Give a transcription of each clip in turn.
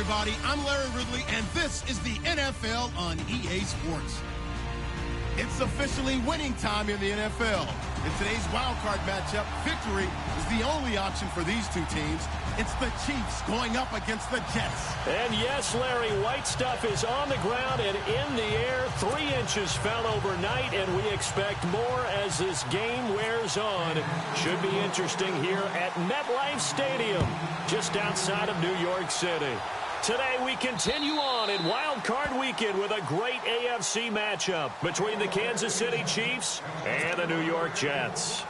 everybody. I'm Larry Ridley, and this is the NFL on EA Sports. It's officially winning time in the NFL. In today's wildcard matchup, victory is the only option for these two teams. It's the Chiefs going up against the Jets. And yes, Larry, white stuff is on the ground and in the air. 3 inches fell overnight, and we expect more as this game wears on. Should be interesting here at MetLife Stadium, just outside of New York City. Today we continue on in Wild Card Weekend with a great AFC matchup between the Kansas City Chiefs and the New York Jets.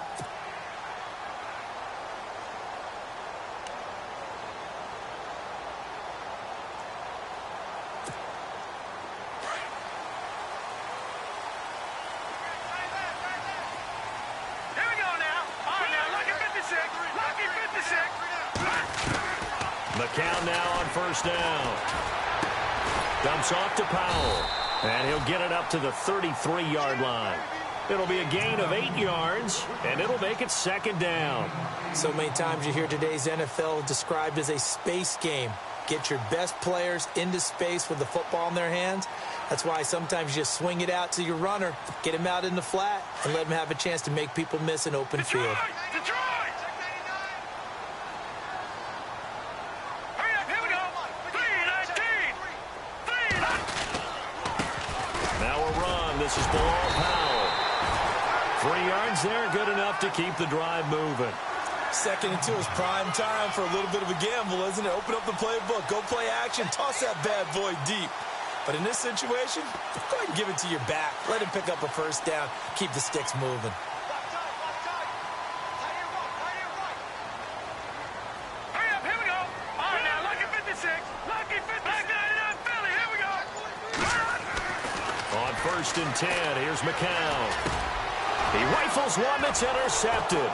The count now on first down. Dumps off to Powell. And he'll get it up to the 33-yard line. It'll be a gain of 8 yards, and it'll make it second down. So many times you hear today's NFL described as a space game. Get your best players into space with the football in their hands. That's why sometimes you just swing it out to your runner, get him out in the flat, and let him have a chance to make people miss an open field. This is Bilal Powell. 3 yards there, good enough to keep the drive moving. 2nd and 2 is prime time for a little bit of a gamble, isn't it? Open up the playbook, go play action, toss that bad boy deep. But in this situation, go ahead and give it to your back. Let him pick up a first down, keep the sticks moving. First and 10. Here's McCown. He rifles one that's intercepted.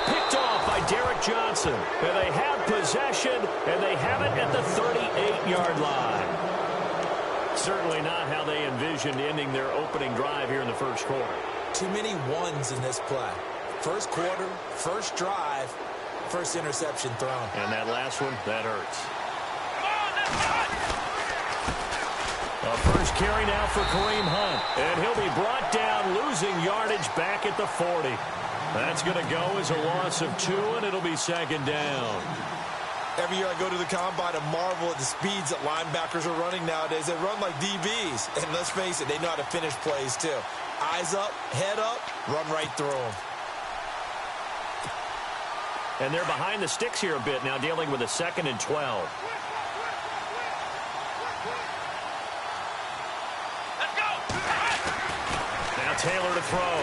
Picked off by Derek Johnson. And they have possession, and they have it at the 38-yard line. Certainly not how they envisioned ending their opening drive here in the first quarter. Too many ones in this play. First quarter, first drive, first interception thrown. And that last one, that hurts. A first carry now for Kareem Hunt. And he'll be brought down, losing yardage back at the 40. That's going to go as a loss of 2, and it'll be second down. Every year I go to the combine and marvel at the speeds that linebackers are running nowadays. They run like DBs. And let's face it, they know how to finish plays too. Eyes up, head up, run right through them. And they're behind the sticks here a bit now, dealing with a 2nd and 12. Taylor to throw.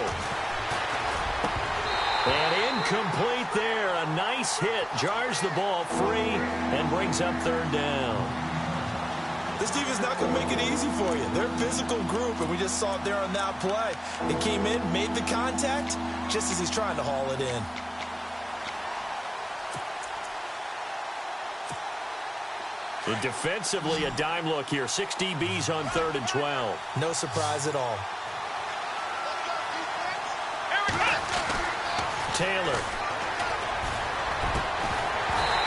And incomplete there. A nice hit. Jars the ball free and brings up 3rd down. This defense not going to make it easy for you. They're a physical group, and we just saw it there on that play. They came in, made the contact, just as he's trying to haul it in. But defensively, a dime look here. 6 DBs on 3rd and 12. No surprise at all. Taylor.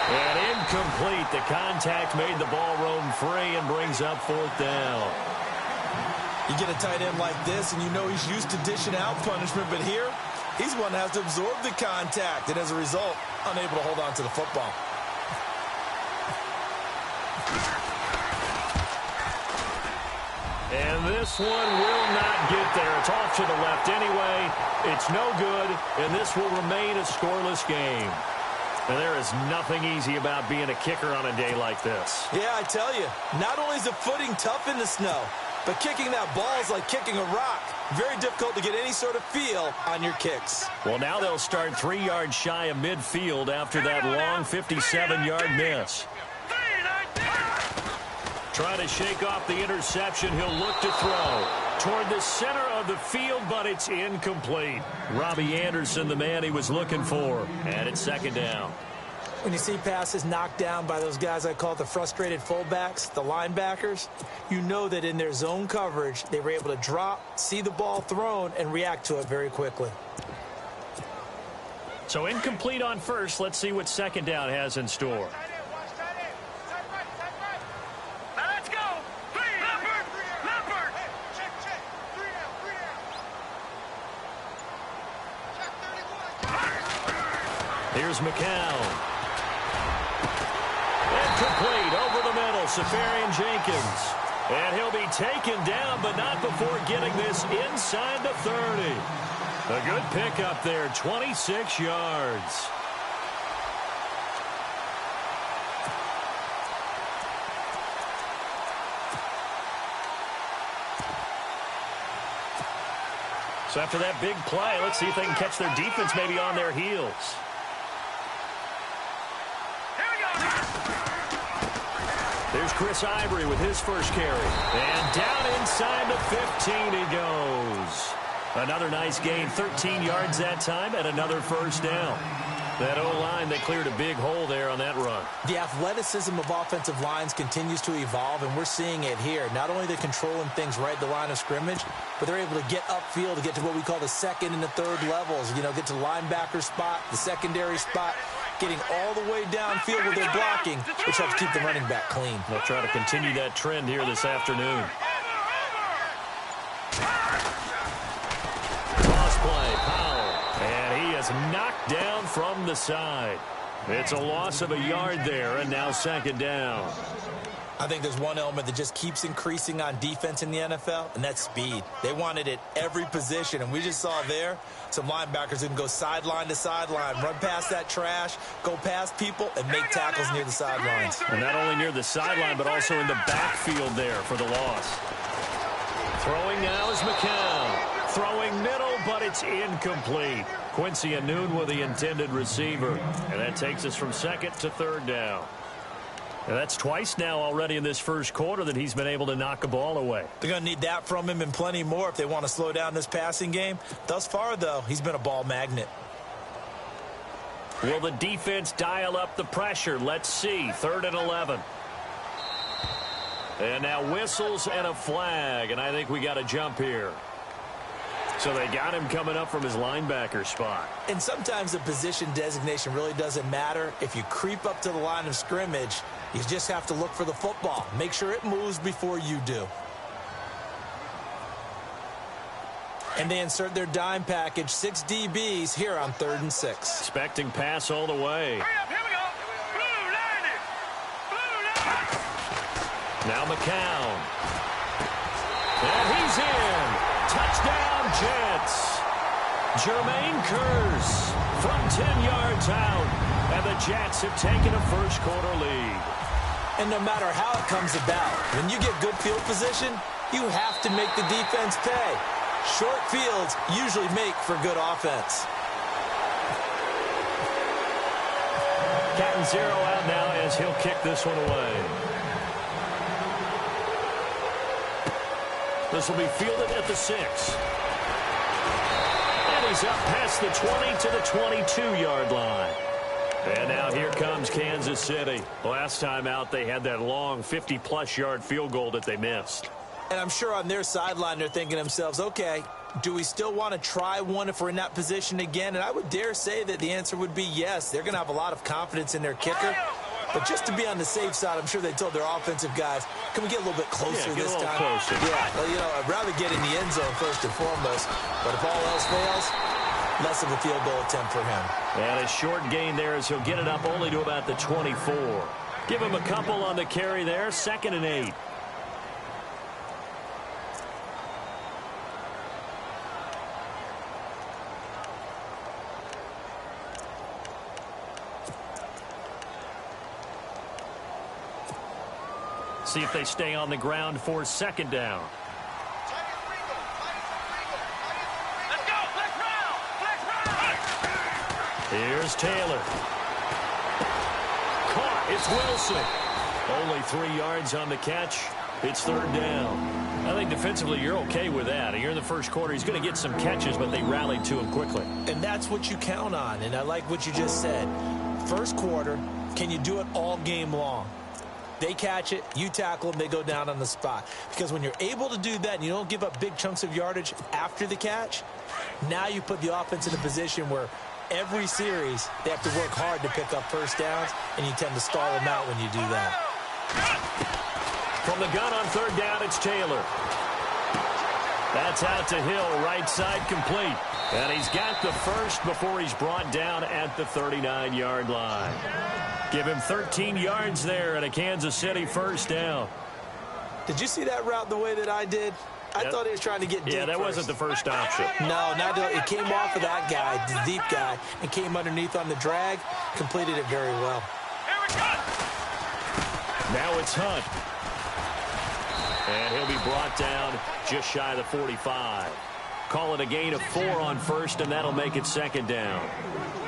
And incomplete. The contact made the ball roam free and brings up 4th down. You get a tight end like this, and you know he's used to dishing out punishment, but here, he's one that has to absorb the contact, and as a result, unable to hold on to the football. And this one will not get there. It's off to the left anyway. It's no good, and this will remain a scoreless game. And there is nothing easy about being a kicker on a day like this. Yeah, I tell you, not only is the footing tough in the snow, but kicking that ball is like kicking a rock. Very difficult to get any sort of feel on your kicks. Well, now they'll start 3 yards shy of midfield after that long 57-yard miss. Trying to shake off the interception. He'll look to throw toward the center of the field, but it's incomplete. Robbie Anderson, the man he was looking for. And it's 2nd down. When you see passes knocked down by those guys I call the frustrated fullbacks, the linebackers, you know that in their zone coverage, they were able to drop, see the ball thrown, and react to it very quickly. So incomplete on first. Let's see what 2nd down has in store. Here's McCown. Incomplete over the middle. Safarian Jenkins. And he'll be taken down, but not before getting this inside the 30. A good pickup there, 26 yards. So after that big play, let's see if they can catch their defense maybe on their heels. There's Chris Ivory with his first carry. And down inside the 15 he goes. Another nice gain, 13 yards that time, and another first down. That O-line, they cleared a big hole there on that run. The athleticism of offensive lines continues to evolve, and we're seeing it here. Not only they're controlling things right at the line of scrimmage, but they're able to get upfield to get to what we call the second and the third levels. You know, get to the linebacker spot, the secondary spot, getting all the way downfield with their blocking, which helps keep the running back clean. They'll try to continue that trend here this afternoon. Cross play, Powell, and he is knocked down from the side. It's a loss of a yard there, and now second down. I think there's one element that just keeps increasing on defense in the NFL, and that's speed. They want it at every position, and we just saw there some linebackers who can go sideline to sideline, run past that trash, go past people, and make tackles near the sidelines. And not only near the sideline, but also in the backfield there for the loss. Throwing now is McCown. Throwing middle, but it's incomplete. Quincy Anoon with the intended receiver. And that takes us from second to third down. And that's twice now already in this first quarter that he's been able to knock a ball away. They're going to need that from him and plenty more if they want to slow down this passing game. Thus far, though, he's been a ball magnet. Will the defense dial up the pressure? Let's see. 3rd and 11. And now whistles and a flag. And I think we got a jump here. So they got him coming up from his linebacker spot. And sometimes the position designation really doesn't matter. If you creep up to the line of scrimmage, you just have to look for the football. Make sure it moves before you do. And they insert their dime package, 6 DBs here on 3rd and 6. Expecting pass all the way. Hurry up, here we go. Blue line it. Blue line. Now McCown. And he's in. Touchdown, Jets. Jermaine Kearse from 10 yards out. And the Jets have taken a first-quarter lead. And no matter how it comes about, when you get good field position, you have to make the defense pay. Short fields usually make for good offense. Catanzaro out now as he'll kick this one away. This will be fielded at the 6. And he's up past the 20 to the 22-yard line. And now here comes Kansas City. Last time out, they had that long 50-plus yard field goal that they missed. And I'm sure on their sideline, they're thinking to themselves, okay, do we still want to try one if we're in that position again? And I would dare say that the answer would be yes. They're going to have a lot of confidence in their kicker. But just to be on the safe side, I'm sure they told their offensive guys, can we get a little bit closer this time? Closer. Yeah, well, you know, I'd rather get in the end zone first and foremost. But if all else fails, less of a field goal attempt for him. And a short gain there as he'll get it up only to about the 24. Give him a couple on the carry there, 2nd and 8. See if they stay on the ground for 2nd down. Let's go. Flex round. Flex round. Here's Taylor. Caught. It's Wilson. Only 3 yards on the catch. It's 3rd down. I think defensively you're okay with that. Here in the first quarter, he's going to get some catches, but they rallied to him quickly. And that's what you count on. And I like what you just said. First quarter, can you do it all game long? They catch it, you tackle them, they go down on the spot. Because when you're able to do that and you don't give up big chunks of yardage after the catch, now you put the offense in a position where every series they have to work hard to pick up first downs, and you tend to stall them out when you do that. From the gun on 3rd down, it's Taylor. That's out to Hill, right side complete. And he's got the first before he's brought down at the 39-yard line. Give him 13 yards there and a Kansas City first down. Did you see that route the way that I did? I thought he was trying to get deep. Yeah, that wasn't the first option. No, it came off of that guy, the deep guy, and came underneath on the drag. Completed it very well. Here we go. Now it's Hunt. And he'll be brought down just shy of the 45. Call it a gain of 4 on first, and that'll make it second down.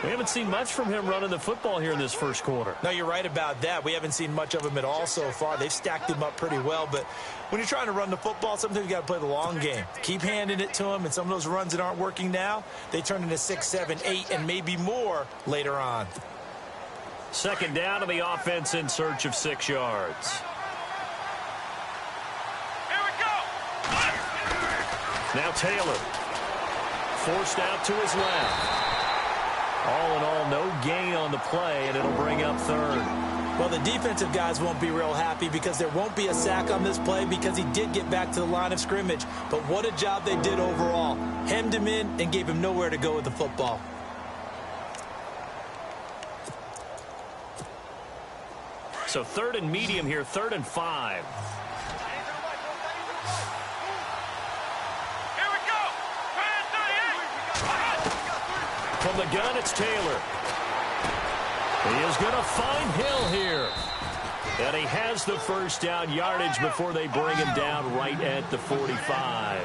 We haven't seen much from him running the football here in this first quarter. No, you're right about that. We haven't seen much of him at all so far. They've stacked him up pretty well, but when you're trying to run the football, sometimes you got to play the long game. Keep handing it to him, and some of those runs that aren't working now, they turn into 6, 7, 8, and maybe more later on. Second down to the offense in search of 6 yards. Here we go. Now Taylor. Forced out to his left. All in all, no gain on the play, and it'll bring up third. Well, the defensive guys won't be real happy because there won't be a sack on this play because he did get back to the line of scrimmage. But what a job they did overall. Hemmed him in and gave him nowhere to go with the football. So 3rd and medium here, 3rd and 5. Here we go. Grand 38. From the gun, it's Taylor. He is going to find Hill here. And he has the first down yardage before they bring him down right at the 45.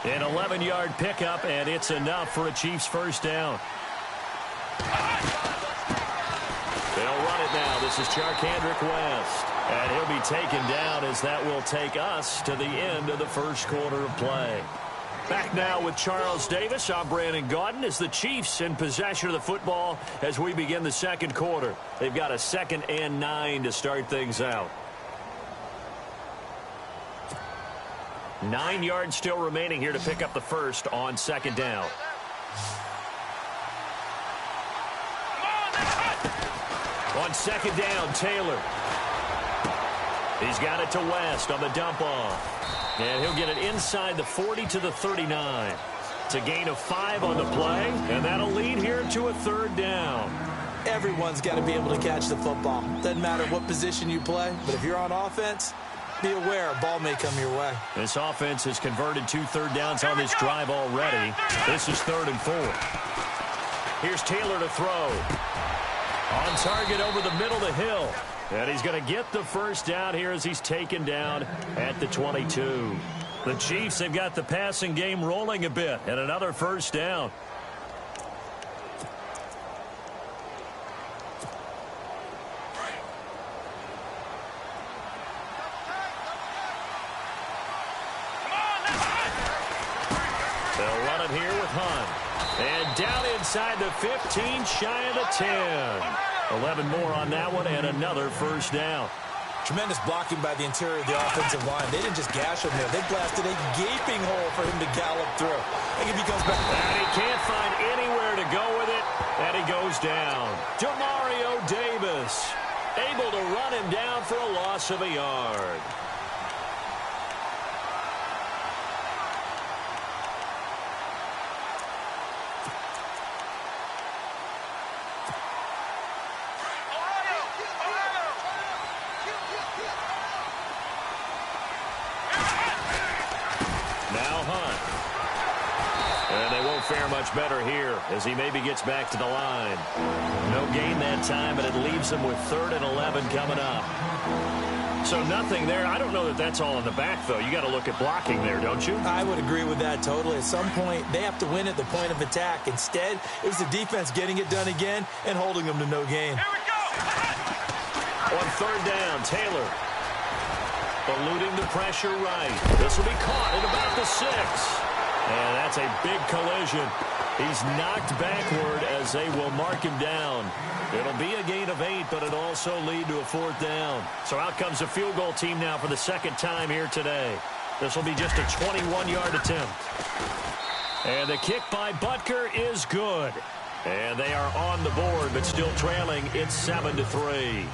An 11-yard pickup, and it's enough for a Chiefs first down. They'll run it now. This is Charkandrick West. And he'll be taken down as that will take us to the end of the first quarter of play. Back now with Charles Davis. I'm Brandon Gaudin as the Chiefs in possession of the football as we begin the second quarter. They've got a 2nd and 9 to start things out. 9 yards still remaining here to pick up the first on 2nd down. On 2nd down, Taylor. He's got it to West on the dump off. And he'll get it inside the 40 to the 39. It's a gain of 5 on the play, and that'll lead here to a 3rd down. Everyone's got to be able to catch the football. Doesn't matter what position you play, but if you're on offense, be aware a ball may come your way. This offense has converted 2 third downs on this drive already. This is 3rd and 4. Here's Taylor to throw. On target over the middle to Hill. And he's going to get the first down here as he's taken down at the 22. The Chiefs have got the passing game rolling a bit, and another first down. They'll run it here with Hunt. And down inside the 15, shy of the 10. 11 more on that one, and another first down. Tremendous blocking by the interior of the offensive line. They didn't just gash him there. They blasted a gaping hole for him to gallop through. I think if he comes back. And he can't find anywhere to go with it, and he goes down. Demario Davis able to run him down for a loss of a yard. Fare much better here as he maybe gets back to the line. No gain that time, but it leaves him with 3rd and 11 coming up. So nothing there. I don't know that that's all in the back, though. You got to look at blocking there, don't you? I would agree with that totally. At some point, they have to win at the point of attack. Instead, it was the defense getting it done again and holding them to no gain. Here we go. On 3rd down, Taylor eluding the pressure right. This will be caught at about the 6. And that's a big collision. He's knocked backward as they will mark him down. It'll be a gain of 8, but it'll also lead to a 4th down. So out comes the field goal team now for the 2nd time here today. This will be just a 21-yard attempt. And the kick by Butker is good. And they are on the board, but still trailing. It's 7-3.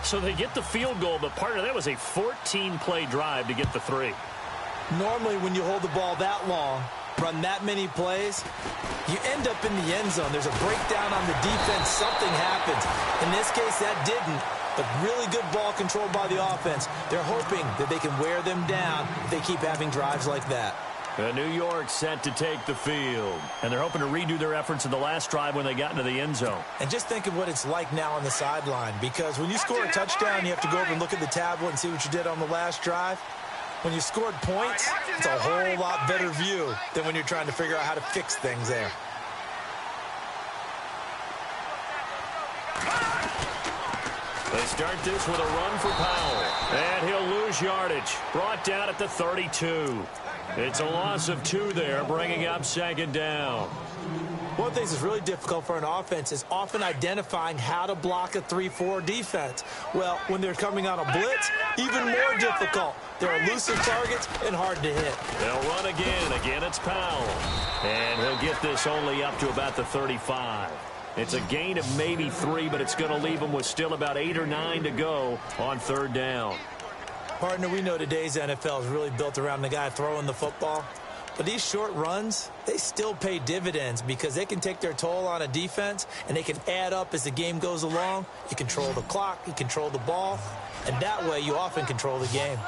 So they get the field goal, but part of that was a 14-play drive to get the 3. Normally, when you hold the ball that long, run that many plays, you end up in the end zone. There's a breakdown on the defense. Something happens. In this case, that didn't. But really good ball control by the offense. They're hoping that they can wear them down if they keep having drives like that. New York set to take the field. And they're hoping to redo their efforts in the last drive when they got into the end zone. And just think of what it's like now on the sideline. Because when you score a touchdown, you have to go over and look at the tablet and see what you did on the last drive. When you scored points, it's a whole lot better view than when you're trying to figure out how to fix things there. They start this with a run for Powell. And he'll lose yardage. Brought down at the 32. It's a loss of 2 there, bringing up second down. One of the things that's really difficult for an offense is often identifying how to block a 3-4 defense. Well, when they're coming on a blitz, even more difficult. They're elusive targets and hard to hit. They'll run again. Again, it's Powell. And he'll get this only up to about the 35. It's a gain of maybe 3, but it's going to leave them with still about 8 or 9 to go on third down. Partner, we know today's NFL is really built around the guy throwing the football. But these short runs, they still pay dividends because they can take their toll on a defense and they can add up as the game goes along. You control the clock, you control the ball, and that way you often control the game.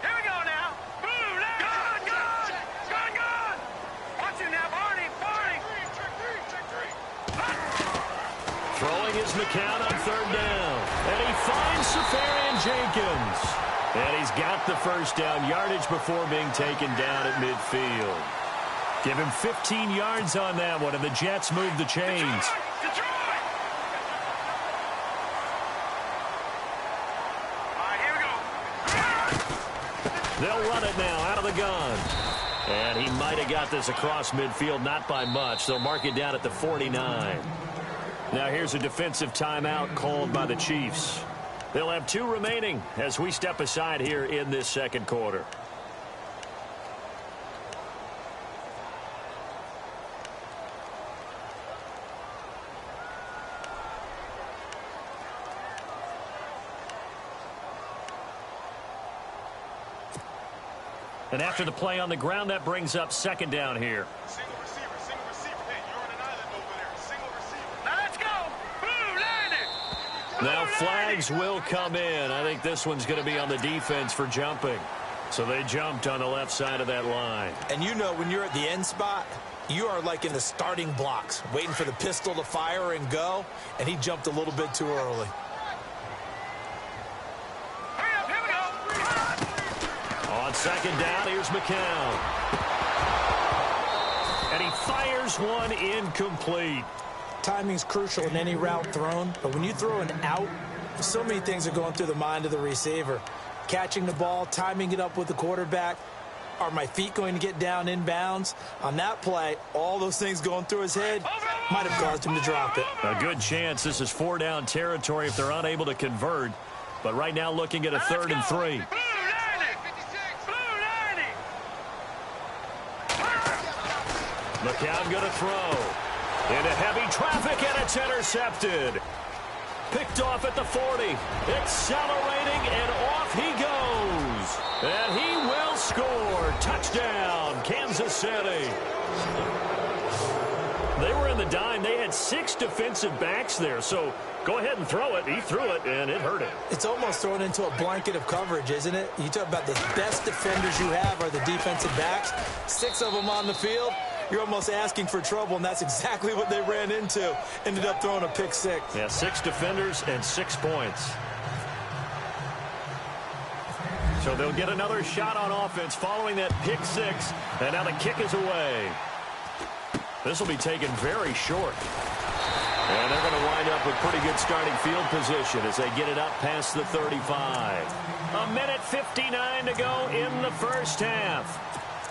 Here we go now. Boom, gun, gun, gun, gun. Watch it now, Barney, Barney. Check three. Throwing is McCown on third down. And he finds Safarian Jenkins. And he's got the first down yardage before being taken down at midfield. Give him 15 yards on that one, and the Jets move the chains. Detroit. All right, here we go. They'll run it now out of the gun. And he might have got this across midfield, not by much. They'll mark it down at the 49. Now here's a defensive timeout called by the Chiefs. They'll have 2 remaining as we step aside here in this second quarter. And after the play on the ground, that brings up second down here. Single receiver. Hey, you're on an island over there. Single receiver. Now let's go. Boom, landed. Now flags will come in. I think this one's going to be on the defense for jumping. So they jumped on the left side of that line. And you know when you're at the end spot, you are like in the starting blocks, waiting for the pistol to fire and go, and he jumped a little bit too early. Hurry up, here we go. On second down, here's McCown. And he fires one incomplete. Timing's crucial in any route thrown, but when you throw an out, so many things are going through the mind of the receiver. Catching the ball, timing it up with the quarterback. Are my feet going to get down inbounds? On that play, all those things going through his head might have caused him to drop it. A good chance this is 4-down territory if they're unable to convert. But right now looking at a 3rd and 3. McCown going to throw. Into heavy traffic, and it's intercepted. Picked off at the 40. Accelerating, and off he goes. And he will score. Touchdown, Kansas City. They were in the dime. They had 6 defensive backs there, so go ahead and throw it. He threw it, and it hurt him. It's almost thrown into a blanket of coverage, isn't it? You talk about the best defenders you have are the defensive backs. 6 of them on the field. You're almost asking for trouble, and that's exactly what they ran into. Ended up throwing a pick 6. Yeah, 6 defenders and 6 points. So they'll get another shot on offense following that pick 6, and now the kick is away. This will be taken very short. And they're going to wind up with pretty good starting field position as they get it up past the 35. 1:59 to go in the first half.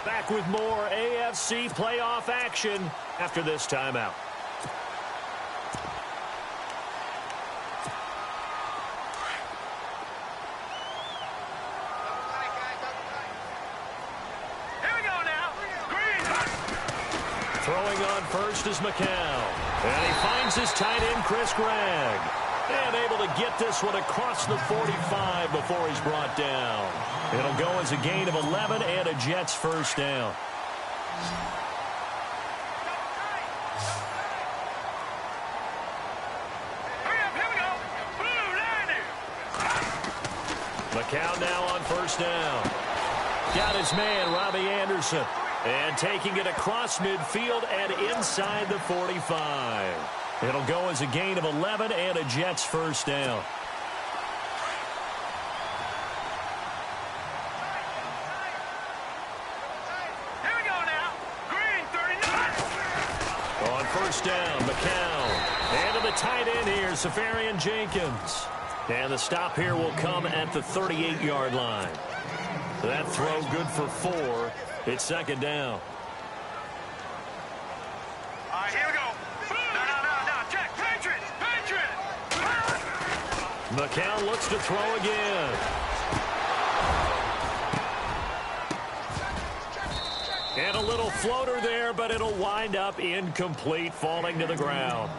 Back with more AFC playoff action after this timeout. Here we go now. Green. Throwing on first is McCown. And he finds his tight end, Chris Gregg. And able to get this one across the 45 before he's brought down. It'll go as a gain of 11 and a Jets first down. McCown now on first down. Got his man, Robbie Anderson. And taking it across midfield and inside the 45. It'll go as a gain of 11 and a Jets first down. Here we go now. Green 39. On first down, McCown. And to the tight end here, Safarian Jenkins. And the stop here will come at the 38-yard line. That throw good for 4. It's second down. All right, here we go. No. Check. Patriot. McCown looks to throw again. And a little floater there, but it'll wind up incomplete, falling to the ground.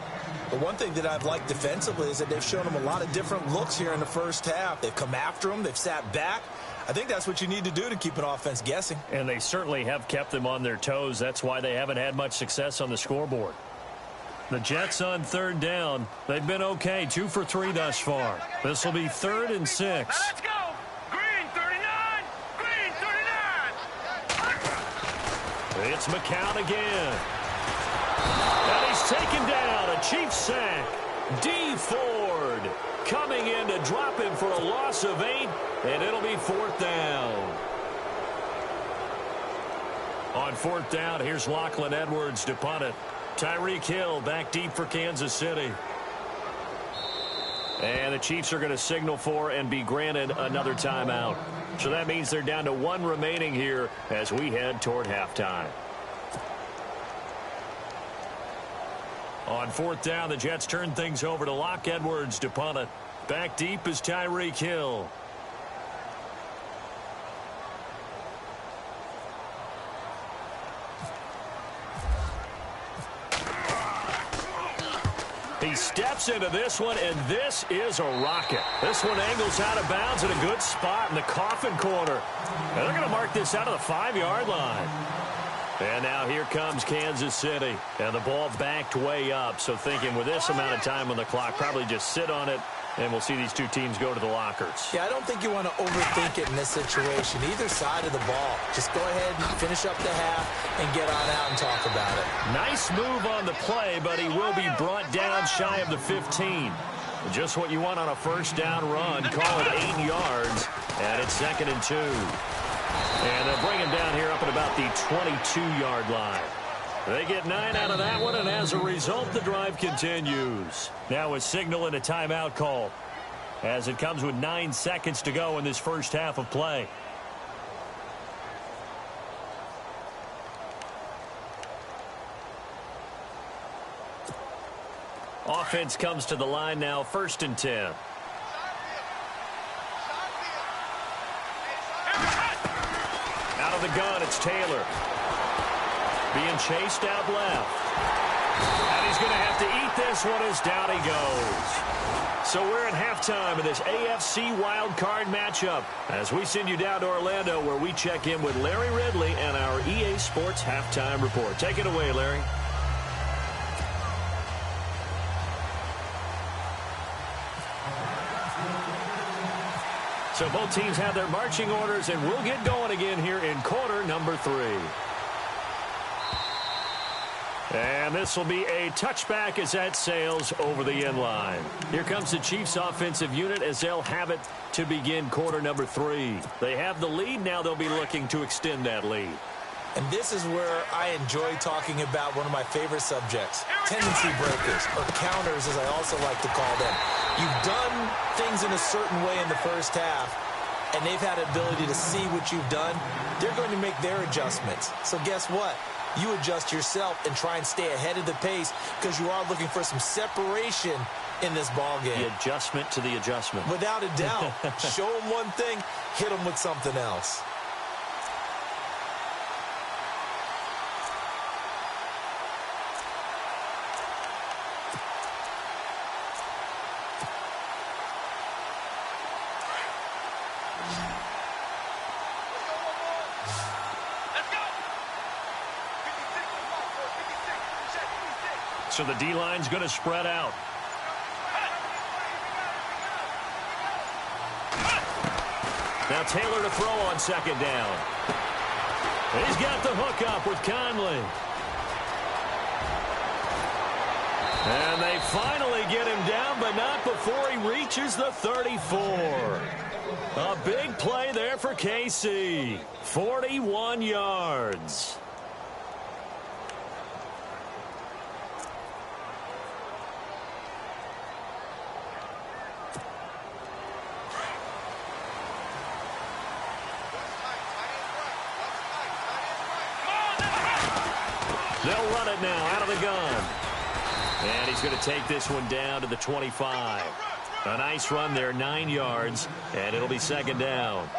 The one thing that I've liked defensively is that they've shown him a lot of different looks here in the first half. They've come after him. They've sat back. I think that's what you need to do to keep an offense guessing. And they certainly have kept them on their toes. That's why they haven't had much success on the scoreboard. The Jets on third down. They've been okay. 2 for 3 thus far. This will be 3rd and 6. Now let's go. Green 39. It's McCown again. And he's taken down. A Chiefs sack. D. Ford coming in to drop him for a loss of 8. And it'll be 4th down. On 4th down, here's Lachlan Edwards to punt it. Tyreek Hill back deep for Kansas City. And the Chiefs are going to signal for and be granted another timeout. So that means they're down to 1 remaining here as we head toward halftime. On 4th down, the Jets turn things over to Lock Edwards to punt it. Back deep is Tyreek Hill. He steps into this one, and this is a rocket. This one angles out of bounds at a good spot in the coffin corner. And they're going to mark this out of the 5-yard line. And now here comes Kansas City. And the ball backed way up. So thinking with this amount of time on the clock, probably just sit on it, and we'll see these two teams go to the lockers. Yeah, I don't think you want to overthink it in this situation. Either side of the ball. Just go ahead and finish up the half and get on out and talk about it. Nice move on the play, but he will be brought down shy of the 15. Just what you want on a first down run. Call it 8 yards, and it's 2nd and 2. And they'll bring him down here up at about the 22-yard line. They get 9 out of that one, and as a result, the drive continues. Now a signal and a timeout call as it comes with 9 seconds to go in this first half of play. Offense comes to the line now, 1st and 10. Out of the gun, it's Taylor. Being chased out left. And he's going to have to eat this one as down he goes. So we're at halftime of this AFC wildcard matchup as we send you down to Orlando where we check in with Larry Ridley and our EA Sports Halftime Report. Take it away, Larry. So both teams have their marching orders, and we'll get going again here in quarter number 3. And this will be a touchback as that sails over the end line. Here comes the Chiefs offensive unit as they'll have it to begin quarter number 3. They have the lead. Now they'll be looking to extend that lead. And this is where I enjoy talking about one of my favorite subjects, tendency breakers, or counters as I also like to call them. You've done things in a certain way in the first half, and they've had the ability to see what you've done. They're going to make their adjustments. So guess what? You adjust yourself and try and stay ahead of the pace because you are looking for some separation in this ball game. The adjustment to the adjustment. Without a doubt. Show them one thing, hit them with something else. So the D-line's going to spread out. Now Taylor to throw on second down. He's got the hook up with Conley. And they finally get him down, but not before he reaches the 34. A big play there for KC. 41 yards. They'll run it now out of the gun. And he's going to take this one down to the 25. A nice run there, 9 yards, and it'll be second down.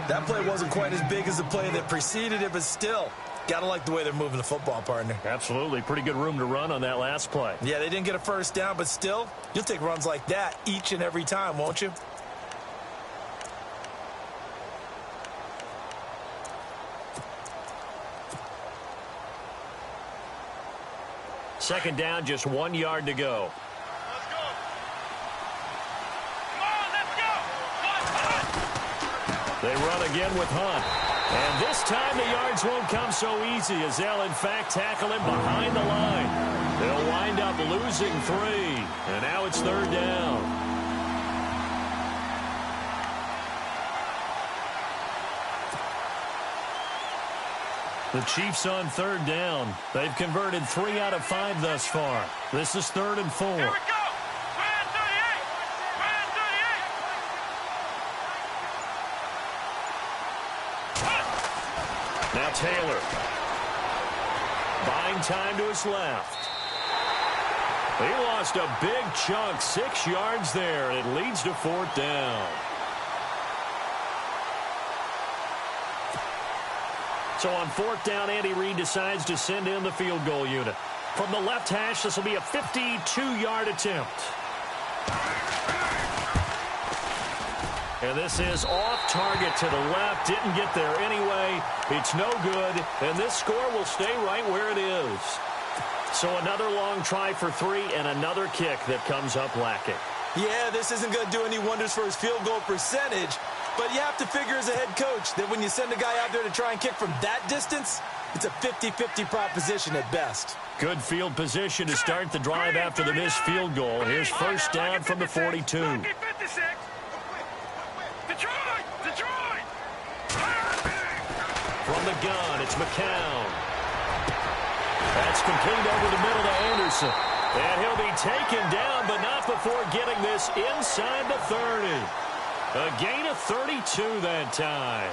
That play wasn't quite as big as the play that preceded it, but still, got to like the way they're moving the football, partner. Absolutely. Pretty good room to run on that last play. Yeah, they didn't get a first down, but still, you'll take runs like that each and every time, won't you? Second down, just 1 yard to go. Let's go. Come on, let's go. They run again with Hunt. And this time the yards won't come so easy as they'll, in fact, tackle him behind the line. They'll wind up losing 3. And now it's third down. The Chiefs on third down. They've converted 3 out of 5 thus far. This is 3rd and 4. Here we go. Man 38. Man 38. Now Taylor. Buying time to his left. He lost a big chunk, 6 yards there, and it leads to 4th down. So on 4th down, Andy Reid decides to send in the field goal unit. From the left hash, this will be a 52-yard attempt. And this is off target to the left. Didn't get there anyway. It's no good. And this score will stay right where it is. So another long try for 3 and another kick that comes up lacking. Yeah, this isn't going to do any wonders for his field goal percentage. But you have to figure as a head coach that when you send a guy out there to try and kick from that distance, it's a 50-50 proposition at best. Good field position to start the drive after the missed field goal. Here's first down from the 42. Detroit! From the gun, it's McCown. That's complete over the middle to Anderson. And he'll be taken down, but not before getting this inside the 30. A gain of 32 that time.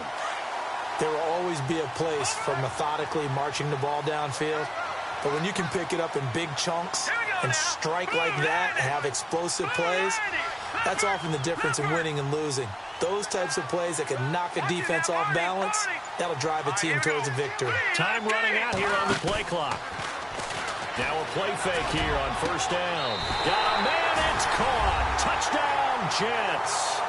There will always be a place for methodically marching the ball downfield. But when you can pick it up in big chunks and strike like that and have explosive plays, that's often the difference in winning and losing. Those types of plays that can knock a defense off balance, that'll drive a team towards a victory. Time running out here on the play clock. Now a play fake here on first down. Got a man, it's caught. Touchdown, Jets.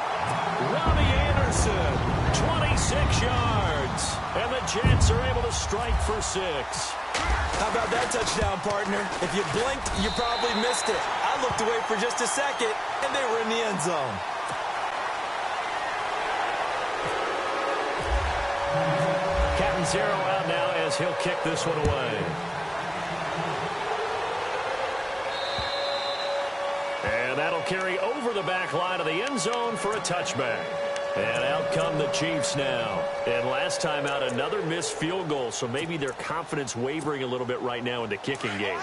Robbie Anderson, 26 yards. And the Jets are able to strike for 6. How about that touchdown, partner? If you blinked, you probably missed it. I looked away for just a second, and they were in the end zone. Captain Zero out now as he'll kick this one away. And that'll carry over the back line of the end zone for a touchback. And out come the Chiefs now. And last time out, another missed field goal, so maybe their confidence wavering a little bit right now in the kicking game.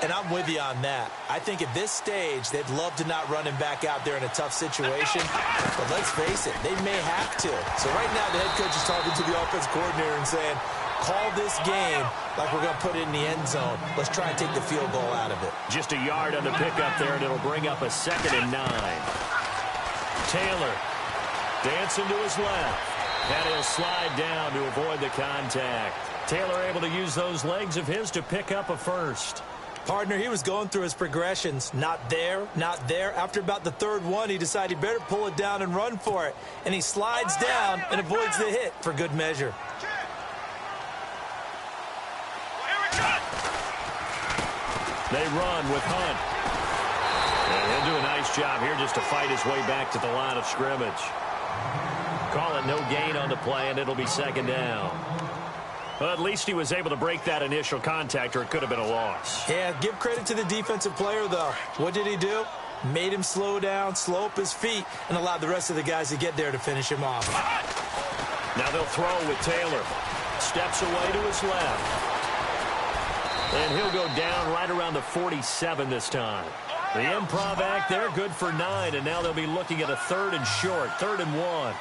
And I'm with you on that. I think at this stage, they'd love to not run him back out there in a tough situation. But let's face it, they may have to. So right now, the head coach is talking to the offense coordinator and saying, call this game like we're going to put it in the end zone. Let's try and take the field goal out of it. Just a yard on the pickup there, and it'll bring up a 2nd and 9. Taylor dancing to his left. And he'll slide down to avoid the contact. Taylor able to use those legs of his to pick up a first. Partner, he was going through his progressions. Not there, not there. After about the 3rd one, he decided he better pull it down and run for it. And he slides down and avoids the hit for good measure. They run with Hunt. And he'll do a nice job here just to fight his way back to the line of scrimmage. Call it no gain on the play, and it'll be second down. Well, at least he was able to break that initial contact, or it could have been a loss. Yeah, give credit to the defensive player, though. What did he do? Made him slow down, slow up his feet, and allowed the rest of the guys to get there to finish him off. Now they'll throw with Taylor. Steps away to his left. And he'll go down right around the 47 this time. The improv act there, good for 9, and now they'll be looking at a 3rd and short, 3rd and 1.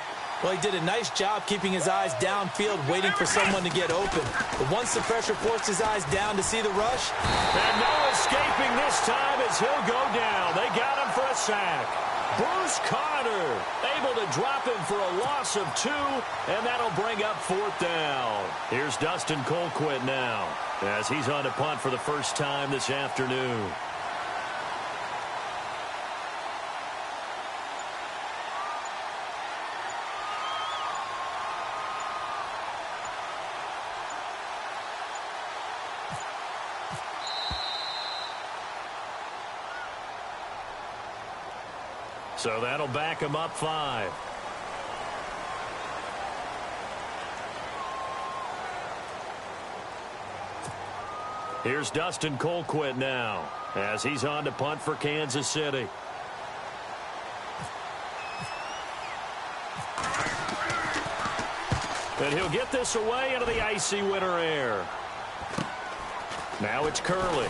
Well, he did a nice job keeping his eyes downfield, waiting for someone to get open. But once the pressure forced his eyes down to see the rush. And no escaping this time as he'll go down. They got him for a sack. Bruce Carter able to drop him for a loss of 2, and that'll bring up 4th down. Here's Dustin Colquitt now as he's on to punt for the first time this afternoon. So that'll back him up 5. Here's Dustin Colquitt now as he's on to punt for Kansas City. And he'll get this away into the icy winter air. Now it's Curley.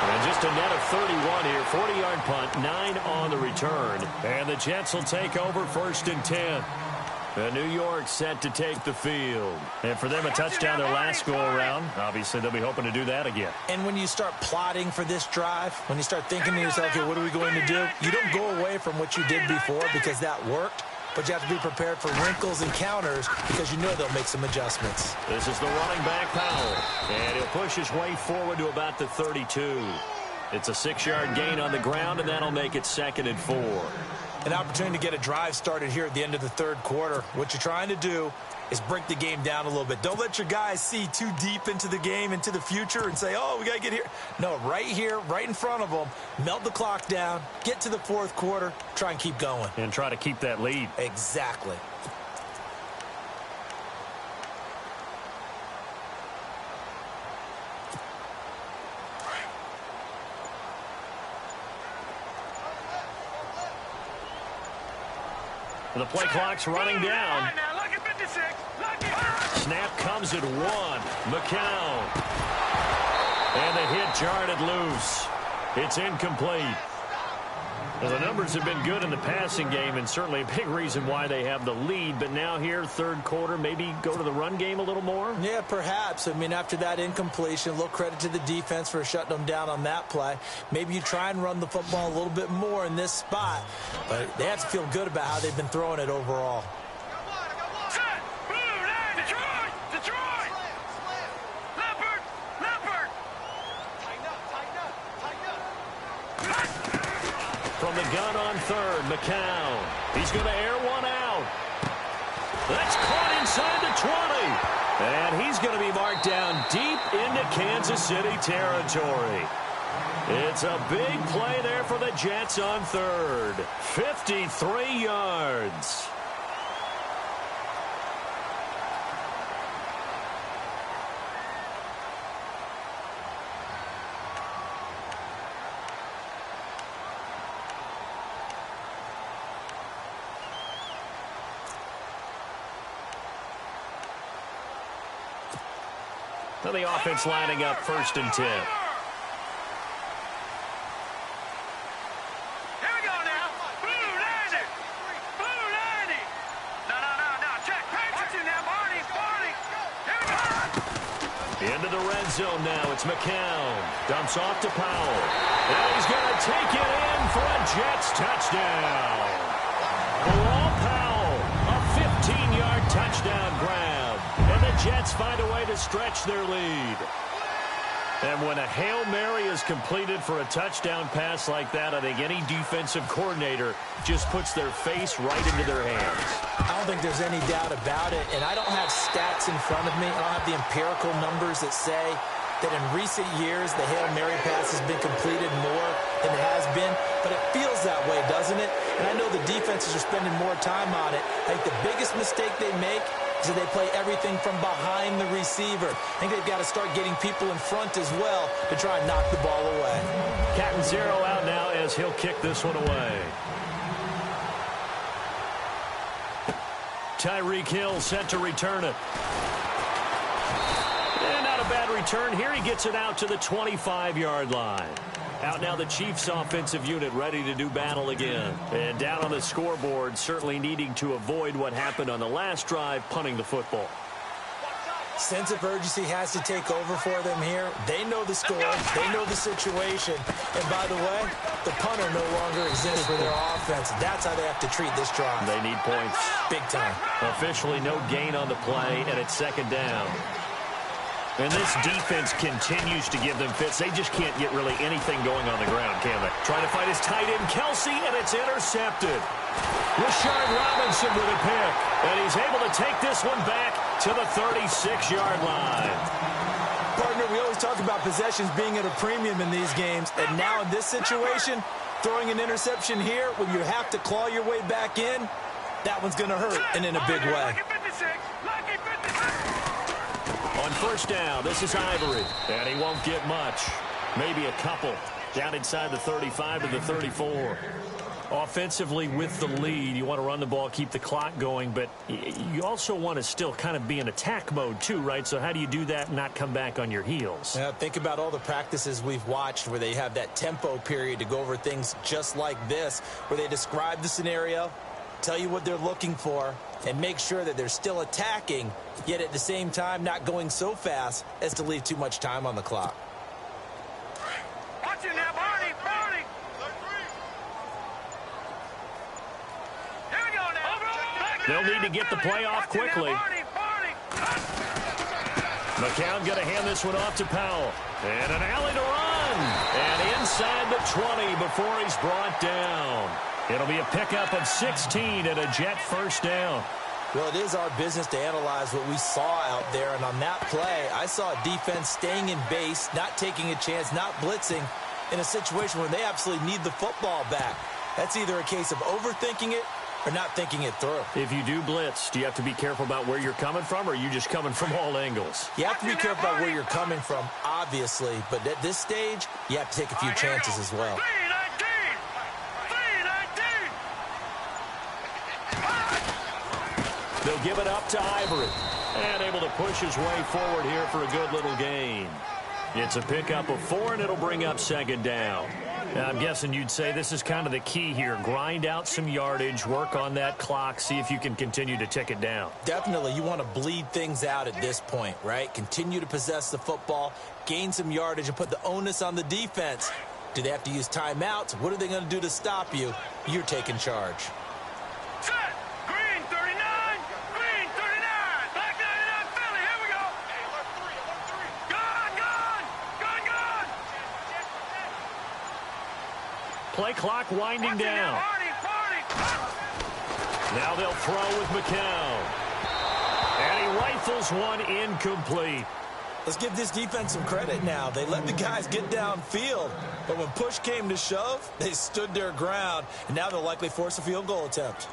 And just a net of 31 here. 40-yard punt, 9 on the return. And the Jets will take over 1st and 10. And New York set to take the field. And for them, a touchdown their last go-around. Obviously, they'll be hoping to do that again. And when you start plotting for this drive, when you start thinking to yourself, okay, what are we going to do? You don't go away from what you did before because that worked. But you have to be prepared for wrinkles and counters because you know they'll make some adjustments. This is the running back, Powell. And he'll push his way forward to about the 32. It's a 6-yard gain on the ground, and that'll make it 2nd and 4. An opportunity to get a drive started here at the end of the 3rd quarter. What you're trying to do is break the game down a little bit. Don't let your guys see too deep into the game, into the future, and say, oh, we got to get here. No, right here, right in front of them, melt the clock down, get to the 4th quarter, try and keep going. And try to keep that lead. Exactly. The play clock's running down. Now look at 56. Snap comes at 1. McCown. And the hit jarred it loose. It's incomplete. Well, the numbers have been good in the passing game, and certainly a big reason why they have the lead. But now here, 3rd quarter, maybe go to the run game a little more? Yeah, perhaps. I mean, after that incompletion, a little credit to the defense for shutting them down on that play. Maybe you try and run the football a little bit more in this spot. But they have to feel good about how they've been throwing it overall. From the gun on 3rd, McCown. He's going to air one out. That's caught inside the 20. And he's going to be marked down deep into Kansas City territory. It's a big play there for the Jets on 3rd. 53 yards. So the offense lining up 1st and 10. Here we go now. Blue 90. Blue 90. No. Check. Watch it now, Barney. Here we go. Into the red zone now. It's McCown. Dumps off to Powell. And he's going to take it in for a Jets touchdown. Bilal Powell, a 15-yard touchdown grab. And the Jets find a way to stretch their lead. And when a Hail Mary is completed for a touchdown pass like that, I think any defensive coordinator just puts their face right into their hands. I don't think there's any doubt about it, and I don't have stats in front of me. I don't have the empirical numbers that say that in recent years, the Hail Mary pass has been completed more than it has been, but it feels that way, doesn't it? And I know the defenses are spending more time on it. I think the biggest mistake they make is that they play everything from behind the receiver. I think they've got to start getting people in front as well to try and knock the ball away. Catanzaro out now as he'll kick this one away. Tyreek Hill set to return it. And not a bad return here. He gets it out to the 25-yard line. Out now the Chiefs offensive unit ready to do battle again. And down on the scoreboard, certainly needing to avoid what happened on the last drive, punting the football. Sense of urgency has to take over for them here. They know the score. They know the situation. And by the way, the punter no longer exists for their offense. That's how they have to treat this drive. They need points. Big time. Officially no gain on the play, and it's second down. And this defense continues to give them fits. They just can't get really anything going on the ground, can they? Trying to fight his tight end, Kelsey, and it's intercepted. Rashard Robinson with a pick. And he's able to take this one back to the 36-yard line. Partner, we always talk about possessions being at a premium in these games. And now in this situation, throwing an interception here when you have to claw your way back in, that one's going to hurt, and in a big way. On first down, this is Ivory. And he won't get much. Maybe a couple. Down inside the 35 to the 34. Offensively with the lead, you want to run the ball, keep the clock going, but you also want to still kind of be in attack mode too, right? So how do you do that and not come back on your heels? Yeah, think about all the practices we've watched where they have that tempo period to go over things just like this, where they describe the scenario, tell you what they're looking for, and make sure that they're still attacking, yet at the same time not going so fast as to leave too much time on the clock. Watch it now, Barney, Barney. Here we go now. They'll need to get the play off quickly. McCown going to hand this one off to Powell. And an alley to run. And inside the 20 before he's brought down. It'll be a pickup of 16 and a Jet first down. Well, it is our business to analyze what we saw out there. And on that play, I saw a defense staying in base, not taking a chance, not blitzing in a situation where they absolutely need the football back. That's either a case of overthinking it or not thinking it through. If you do blitz, do you have to be careful about where you're coming from, or are you just coming from all angles? You have to be careful about where you're coming from, obviously. But at this stage, you have to take a few chances as well. They'll give it up to Ivory. And able to push his way forward here for a good little gain. It's a pickup of 4, and it'll bring up second down. Now, I'm guessing you'd say this is kind of the key here. Grind out some yardage, work on that clock, see if you can continue to tick it down. Definitely. You want to bleed things out at this point, right? Continue to possess the football, gain some yardage, and put the onus on the defense. Do they have to use timeouts? What are they going to do to stop you? You're taking charge. Set. Green 39. Green 39. Black 99 Philly. Here we go. Hey, alert 3. Alert 3. Gone. Gone. Gone. Gone. Play clock winding down. Now they'll throw with McCown. And he rifles one incomplete. Let's give this defense some credit now. They let the guys get downfield, but when push came to shove, they stood their ground, and now they'll likely force a field goal attempt.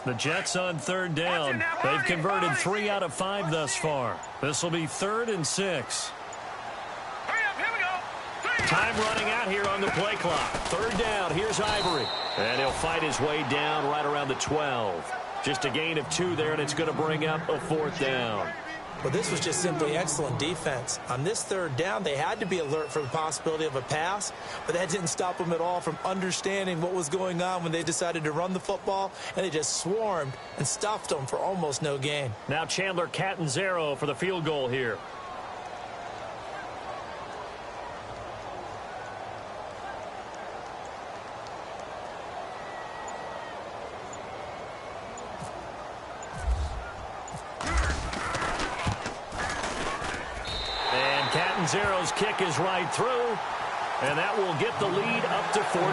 The Jets on third down. They've converted 3 out of 5 thus far. This will be 3rd and 6. Time running out here on the play clock. 3rd down. Here's Ivory. And he'll fight his way down right around the 12. Just a gain of 2 there, and it's going to bring up a 4th down. Well, this was just simply excellent defense. On this 3rd down, they had to be alert for the possibility of a pass, but that didn't stop them at all from understanding what was going on when they decided to run the football, and they just swarmed and stuffed them for almost no gain. Now Chandler Catanzaro for the field goal here. Catanzaro's kick is right through, and that will get the lead up to 14.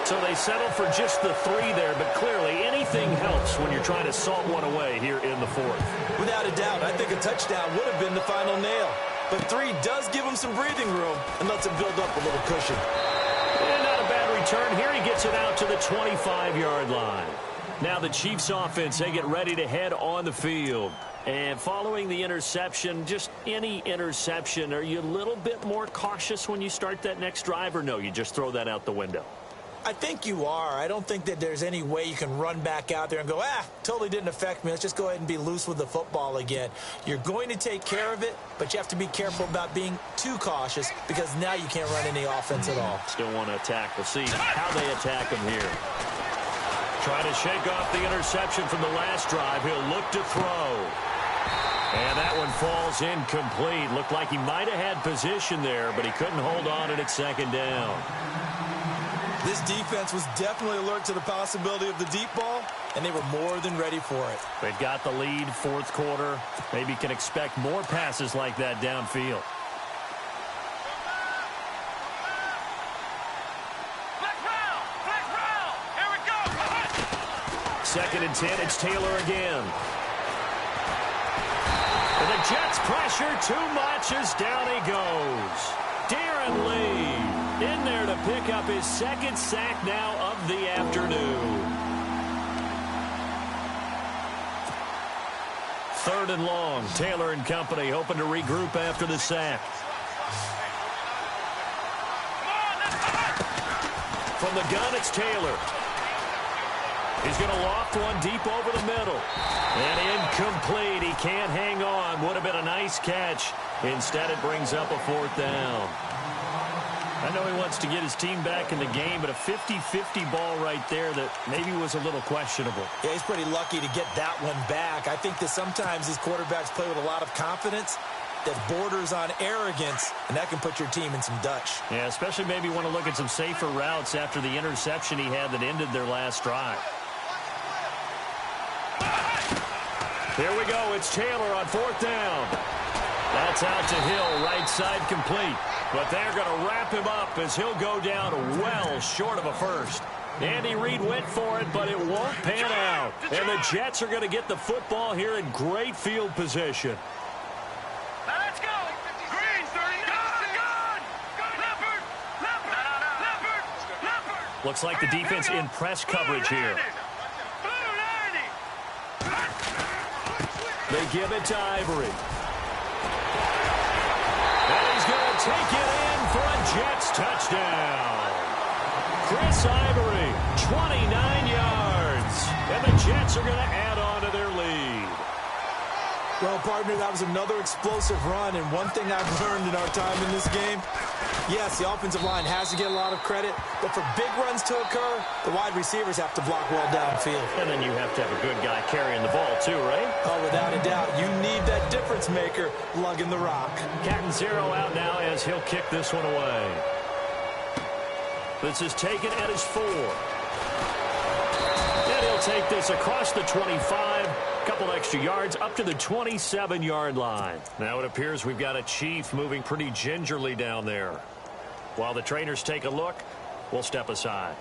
So they settle for just the 3 there, but clearly anything helps when you're trying to salt one away here in the 4th. Without a doubt, I think a touchdown would have been the final nail. But 3 does give him some breathing room and lets him build up a little cushion. And not a bad return. Here he gets it out to the 25-yard line. Now the Chiefs offense, they get ready to head on the field. And following the interception, just any interception, are you a little bit more cautious when you start that next drive, or no, you just throw that out the window? I think you are. I don't think that there's any way you can run back out there and go, totally didn't affect me. Let's just go ahead and be loose with the football again. You're going to take care of it, but you have to be careful about being too cautious because now you can't run any offense at all. Still want to attack. We'll see how they attack him here. Trying to shake off the interception from the last drive. He'll look to throw. And that one falls incomplete. Looked like he might have had position there, but he couldn't hold on to it at second down. This defense was definitely alert to the possibility of the deep ball, and they were more than ready for it. They've got the lead, 4th quarter. Maybe can expect more passes like that downfield. Here we go. 2nd and 10, it's Taylor again. And the Jets pressure too much as down he goes. Darren Lee in there to pick up his 2nd sack now of the afternoon. 3rd and long. Taylor and company hoping to regroup after the sack. From the gun, it's Taylor. He's going to loft one deep over the middle. And incomplete. He can't hang on. Would have been a nice catch. Instead, it brings up a 4th down. I know he wants to get his team back in the game, but a 50-50 ball right there that maybe was a little questionable. Yeah, he's pretty lucky to get that one back. I think that sometimes these quarterbacks play with a lot of confidence that borders on arrogance, and that can put your team in some Dutch. Yeah, especially maybe want to look at some safer routes after the interception he had that ended their last drive. Here we go. It's Taylor on 4th down. That's out to Hill, right side complete. But they're going to wrap him up as he'll go down well short of a first. Andy Reid went for it, but it won't pan out. And the Jets are going to get the football here in great field position. Now let's go. Green, 39. Leopard. Looks like the defense in press coverage here. They give it to Ivory. And he's going to take it in for a Jets touchdown. Chris Ivory, 29 yards. And the Jets are going to add on to their lead. Well, partner, that was another explosive run, and one thing I've learned in our time in this game, yes, the offensive line has to get a lot of credit, but for big runs to occur, the wide receivers have to block well downfield. And then you have to have a good guy carrying the ball too, right? Oh, without a doubt. You need that difference maker lugging the rock. Catanzaro out now as he'll kick this one away. This is taken at his 4. And he'll take this across the 25. Couple extra yards up to the 27-yard line. Now it appears we've got a Chief moving pretty gingerly down there. While the trainers take a look, we'll step aside.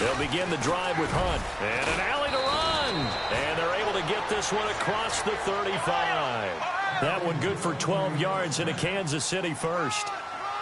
They'll begin the drive with Hunt. And an alley to run. And they're able to get this one across the 35. That one good for 12 yards in a Kansas City first.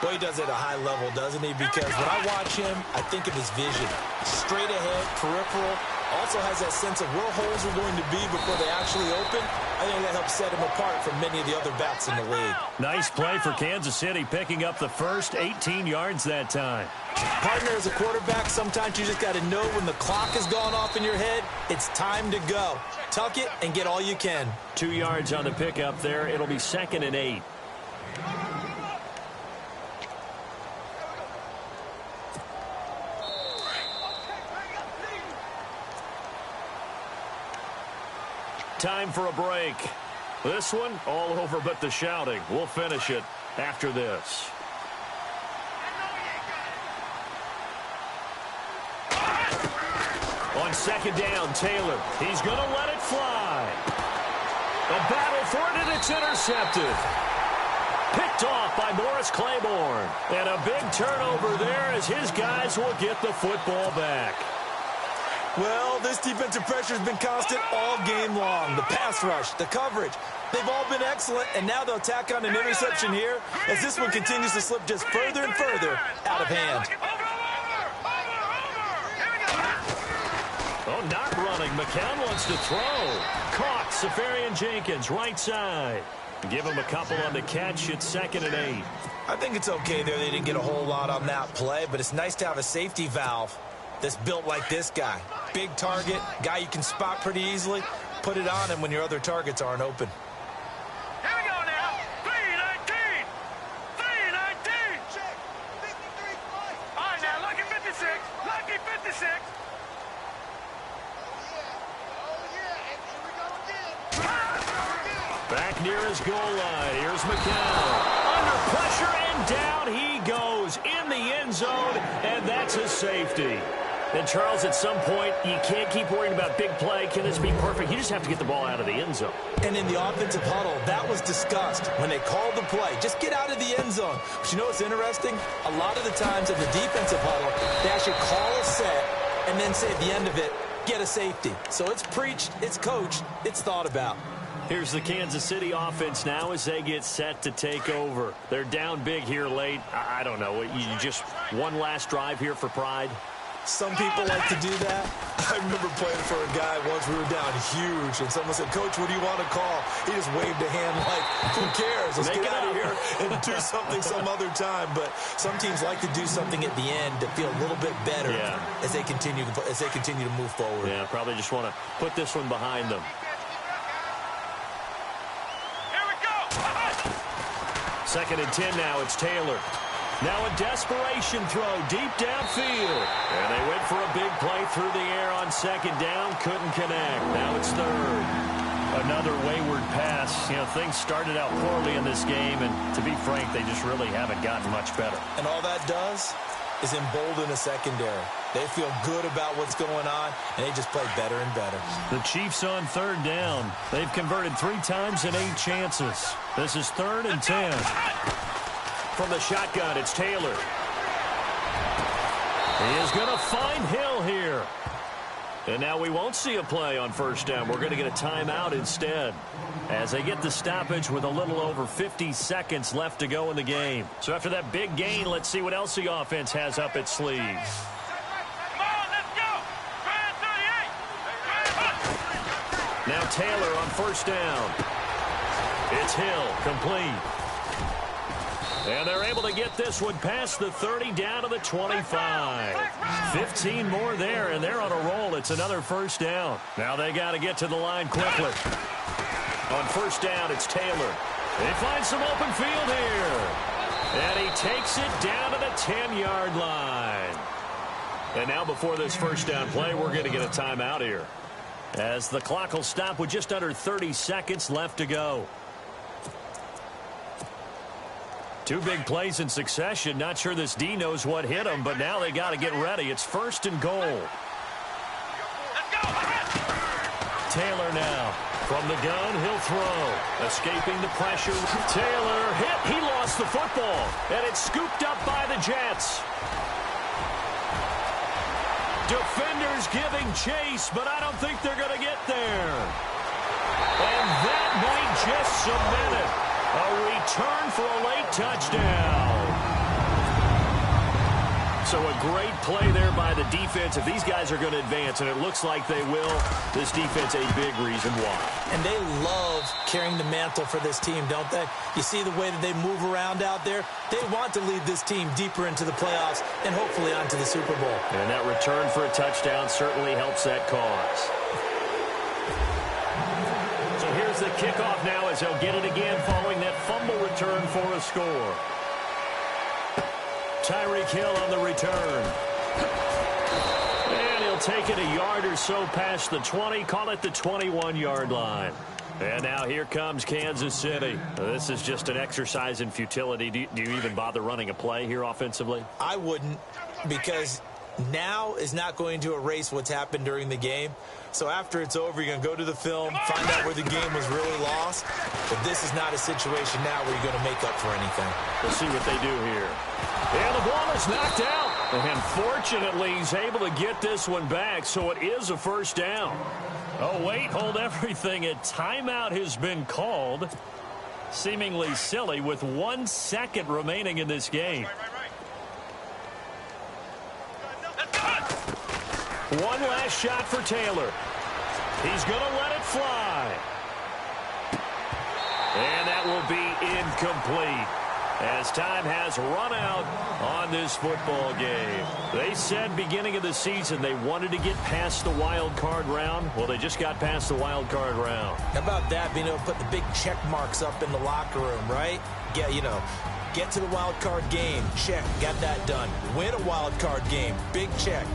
Well, he does it at a high level, doesn't he? Because when I watch him, I think of his vision. Straight ahead, peripheral. Also has that sense of where holes are going to be before they actually open. I think that helps set him apart from many of the other backs in the league. Nice play for Kansas City, picking up the first 18 yards that time. Partner, as a quarterback, sometimes you just got to know when the clock has gone off in your head, it's time to go. Tuck it and get all you can. 2 yards on the pickup there. It'll be 2nd and 8. Time for a break. This one, all over but the shouting. We'll finish it after this. On second down, Taylor. He's going to let it fly. A battle for it, and it's intercepted. Picked off by Morris Claiborne. And a big turnover there as his guys will get the football back. Well, this defensive pressure has been constant all game long. The pass rush, the coverage, they've all been excellent, and now they'll tack on an interception here as this one continues to slip just further and further out of hand. Oh, not running. McCown wants to throw. Caught. Safarian Jenkins, right side. Give him a couple on the catch. It's 2nd and 8. I think it's okay there. They didn't get a whole lot on that play, but it's nice to have a safety valve that's built like this guy. Big target, guy you can spot pretty easily. Put it on him when your other targets aren't open. Here we go now. 3-19. 3-19. Check. 53. All right, now, lucky 56. Lucky 56. Back near his goal line. Here's McCown. Under pressure, and down he goes in the end zone, and that's a safety. And, Charles, at some point, you can't keep worrying about big play. Can this be perfect? You just have to get the ball out of the end zone. And in the offensive huddle, that was discussed when they called the play. Just get out of the end zone. But you know what's interesting? A lot of the times in the defensive huddle, they actually call a set and then say at the end of it, get a safety. So it's preached, it's coached, it's thought about. Here's the Kansas City offense now as they get set to take over. They're down big here late. I don't know. You just one last drive here for pride? Some people like to do that. I remember playing for a guy once. We were down huge, and someone said, Coach, what do you want to call? He just waved a hand like, who cares? Let's get out of here and do something some other time. But some teams like to do something at the end to feel a little bit better as they continue to move forward. Yeah, probably just want to put this one behind them. Here we go. 2nd and 10 now. It's Taylor. Now a desperation throw deep downfield. And they went for a big play through the air on 2nd down. Couldn't connect. Now it's 3rd. Another wayward pass. You know, things started out poorly in this game, and to be frank, they just really haven't gotten much better. And all that does is embolden a secondary. They feel good about what's going on, and they just play better and better. The Chiefs on 3rd down. They've converted 3 times in 8 chances. This is 3rd and 10. From the shotgun, it's Taylor. He is going to find Hill here. And now we won't see a play on 1st down. We're going to get a timeout instead as they get the stoppage with a little over 50 seconds left to go in the game. So after that big gain, let's see what else the offense has up its sleeves. Come on, let's go. 38. Now Taylor on 1st down. It's Hill, complete. And they're able to get this one past the 30 down to the 25. 15 more there, and they're on a roll. It's another 1st down. Now they got to get to the line quickly. On 1st down, it's Taylor. They find some open field here. And he takes it down to the 10-yard line. And now before this 1st down play, we're going to get a timeout here, as the clock will stop with just under 30 seconds left to go. 2 big plays in succession. Not sure this D knows what hit him, but now they got to get ready. It's 1st and goal. Let's go. Taylor now. From the gun, he'll throw. Escaping the pressure. Taylor hit. He lost the football. And it's scooped up by the Jets. Defenders giving chase, but I don't think they're going to get there. And that might just cement it. A return for a late touchdown. So a great play there by the defense. If these guys are going to advance, and it looks like they will, this defense a big reason why. And they love carrying the mantle for this team, don't they? You see the way that they move around out there? They want to lead this team deeper into the playoffs and hopefully onto the Super Bowl. And that return for a touchdown certainly helps that cause. So here's the kickoff now as they'll get it again following that fumble return for a score. Tyreek Hill on the return. And he'll take it a yard or so past the 20, call it the 21-yard line. And now here comes Kansas City. This is just an exercise in futility. Do you even bother running a play here offensively? I wouldn't, because now is not going to erase what's happened during the game. So after it's over, you're going to go to the film, find out where the game was really lost. But this is not a situation now where you're going to make up for anything. We'll see what they do here. And the ball is knocked out. And fortunately, he's able to get this one back, so it is a first down. Oh, wait, hold everything. A timeout has been called. Seemingly silly with 1 second remaining in this game. One last shot for Taylor. He's going to let it fly. And that will be incomplete as time has run out on this football game. They said beginning of the season they wanted to get past the wild card round. Well, they just got past the wild card round. How about that, being able to put the big check marks up in the locker room, right? Get to the wild card game. Check. Got that done. Win a wild card game. Big check.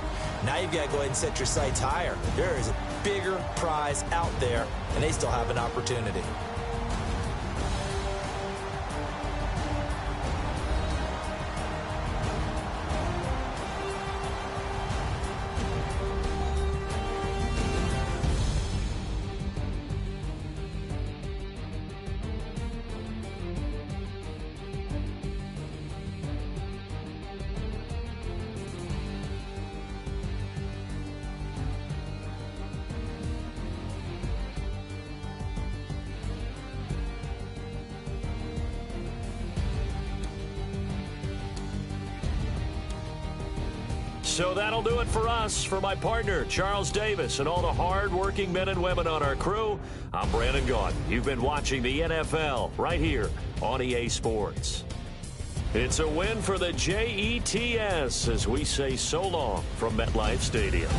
Now you've got to go ahead and set your sights higher. There is a bigger prize out there, and they still have an opportunity. So that'll do it for us. For my partner, Charles Davis, and all the hard-working men and women on our crew, I'm Brandon Gaudin. You've been watching the NFL right here on EA Sports. It's a win for the Jets as we say so long from MetLife Stadium.